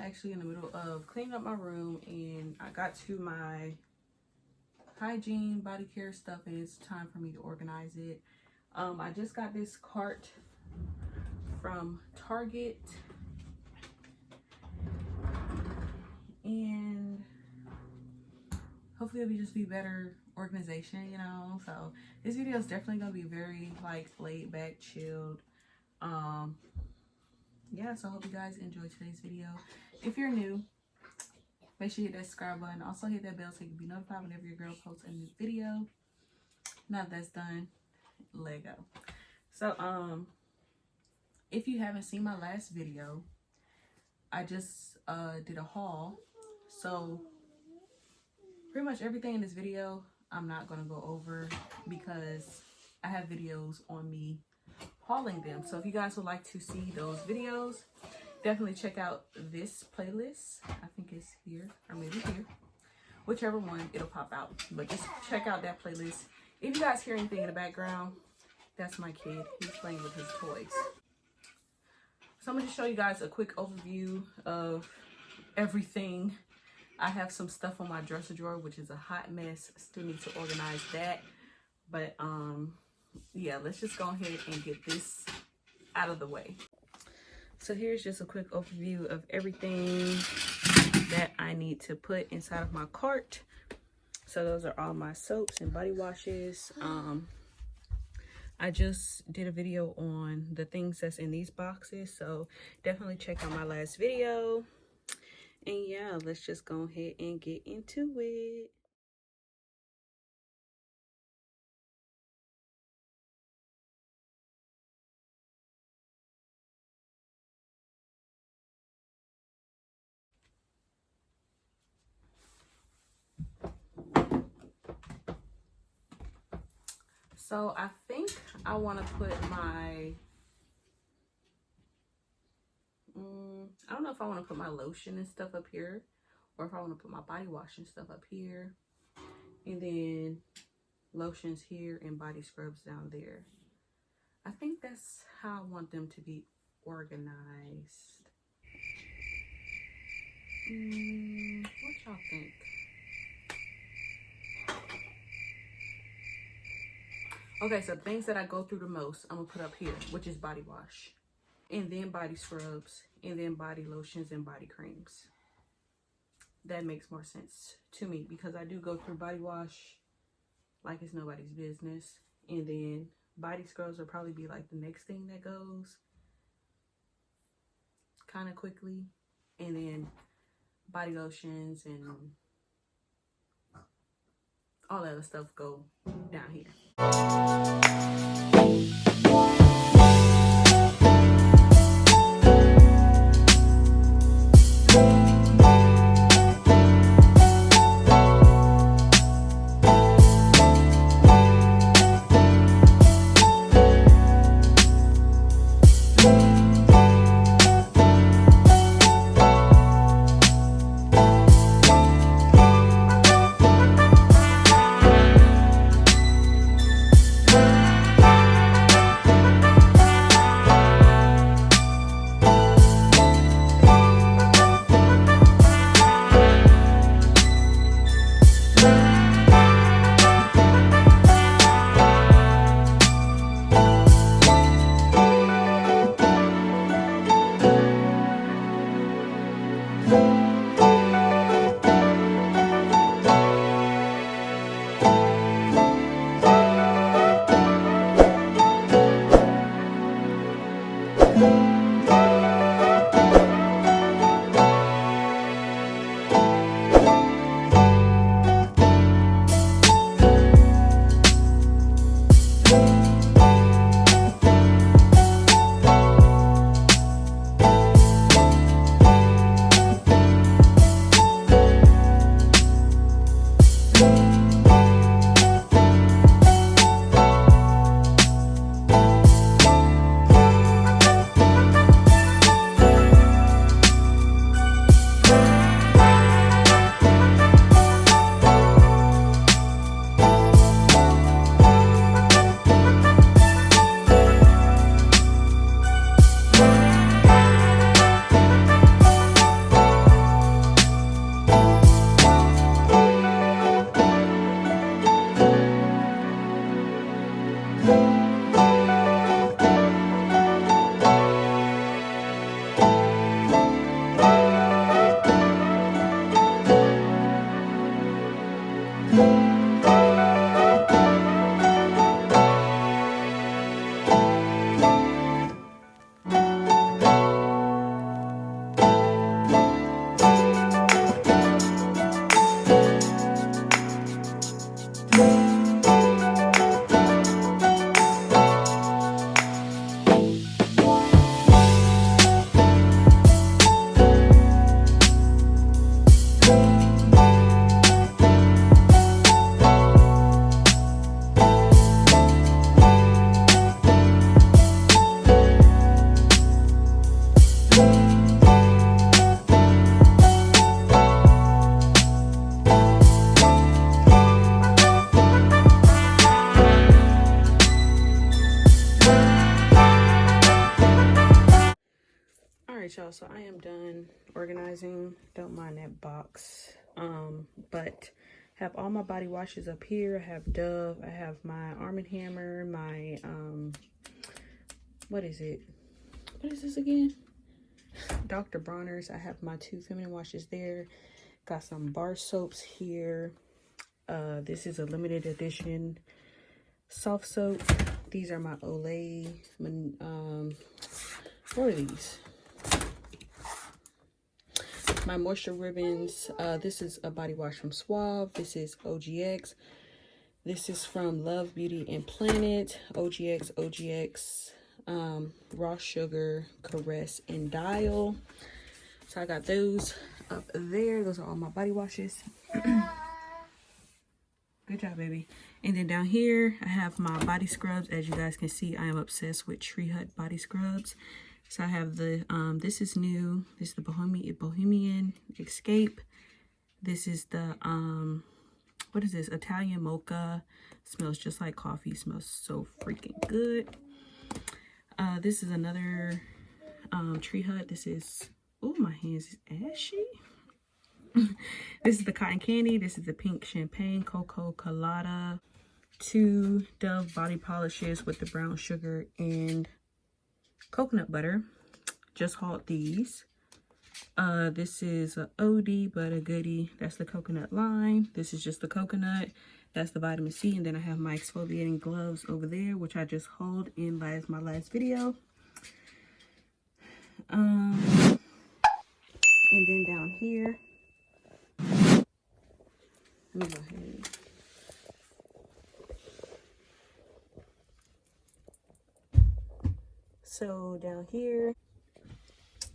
actually in the middle of cleaning up my room, and I got to my hygiene body care stuff, and it's time for me to organize it. I just got this cart from Target, and hopefully it'll just be better organization, you know. So this video is definitely gonna be very like laid back, chilled. Yeah, so I hope you guys enjoyed today's video. If you're new, make sure you hit that subscribe button. Also hit that bell so you can be notified whenever your girl posts a new video. Now that that's done, let go. So if you haven't seen my last video, I just did a haul. So pretty much everything in this video I'm not gonna go over because I have videos on me hauling them. So if you guys would like to see those videos, definitely check out this playlist. I think it's here or maybe here, whichever one, it'll pop out. But just check out that playlist. If you guys hear anything in the background, that's my kid. He's playing with his toys. So I'm going to show you guys a quick overview of everything. I have some stuff on my dresser drawer, which is a hot mess. Still need to organize that. But yeah, let's just go ahead and get this out of the way. So here's just a quick overview of everything that I need to put inside of my cart. So those are all my soaps and body washes. I just did a video on the things that's in these boxes, so definitely check out my last video. And yeah, let's just go ahead and get into it. So I think I want to put my, I don't know if I want to put my lotion and stuff up here, or if I want to put my body wash and stuff up here, and then lotions here and body scrubs down there. I think that's how I want them to be organized. What y'all think? Okay, so things that I go through the most, I'm gonna put up here, which is body wash, and then body scrubs, and then body lotions and body creams. That makes more sense to me because I do go through body wash like it's nobody's business, and then body scrubs will probably be like the next thing that goes kind of quickly, and then body lotions and all that other stuff go down here. Alright, y'all, so I am done organizing. Don't mind that box. But have all my body washes up here. I have Dove, I have my Arm & Hammer, my what is it? What is this again? Dr. Bronner's. I have my 2 feminine washes there. Got some bar soaps here. This is a limited edition soft soap. These are my Olay. What are these? My moisture ribbons. This is a body wash from Suave. This is OGX. This is from Love Beauty and Planet. OGX, Raw Sugar, Caress, and Dial. So I got those up there. Those are all my body washes. Good job, baby. And then down here, I have my body scrubs. As you guys can see, I am obsessed with Tree Hut body scrubs. So I have the, this is new. This is the Bohemian Escape. This is the, what is this? Italian Mocha. Smells just like coffee. Smells so freaking good. This is another Tree Hut. This is, oh, my hands is ashy. This is the Cotton Candy. This is the Pink Champagne Cocoa Colada. 2 Dove body polishes with the brown sugar and coconut butter. Just hauled these. This is a OD but a goodie. That's the coconut lime. This is just the coconut. That's the vitamin C. And then I have my exfoliating gloves over there, which I just hauled in my last video. And then down here, let me go ahead. So down here,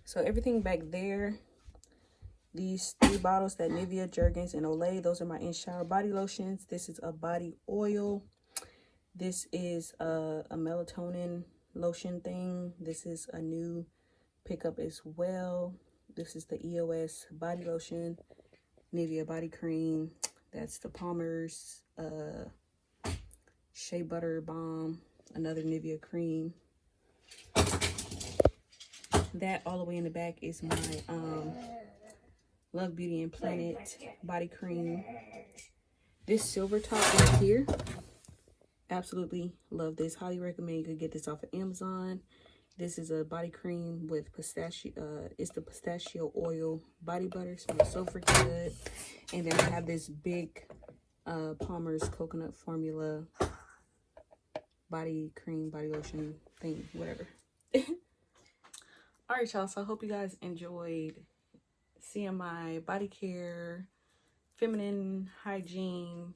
so everything back there, these 3 bottles, that Nivea, Jergens, and Olay, those are my in-shower body lotions. This is a body oil. This is a melatonin lotion thing. This is a new pickup as well. This is the EOS body lotion, Nivea body cream. That's the Palmer's Shea Butter Balm, another Nivea cream. That all the way in the back is my Love Beauty and Planet body cream. This silver top right here, absolutely love this. Highly recommend. You could get this off of Amazon. This is a body cream with pistachio. It's the pistachio oil body butter. Smells so freaking good. And then I have this big Palmer's coconut formula body cream, body lotion thing, whatever. All right, y'all. So I hope you guys enjoyed seeing my body care, feminine hygiene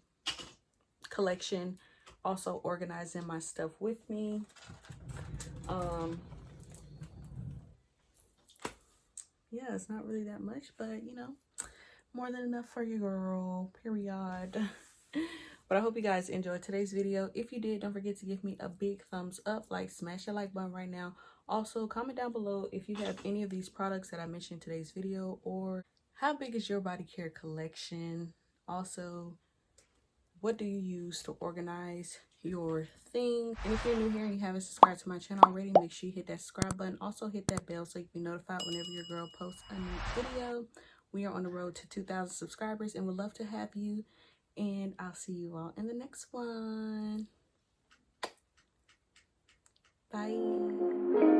collection. Also organizing my stuff with me. Yeah, it's not really that much, but you know, more than enough for your girl, period. But I hope you guys enjoyed today's video. If you did, don't forget to give me a big thumbs up. Like, smash the like button right now. Also, comment down below if you have any of these products that I mentioned in today's video, or how big is your body care collection? Also, what do you use to organize your thing? And if you're new here and you haven't subscribed to my channel already, make sure you hit that subscribe button. Also, hit that bell so you can be notified whenever your girl posts a new video. We are on the road to 2,000 subscribers and would love to have you. And I'll see you all in the next one. Bye.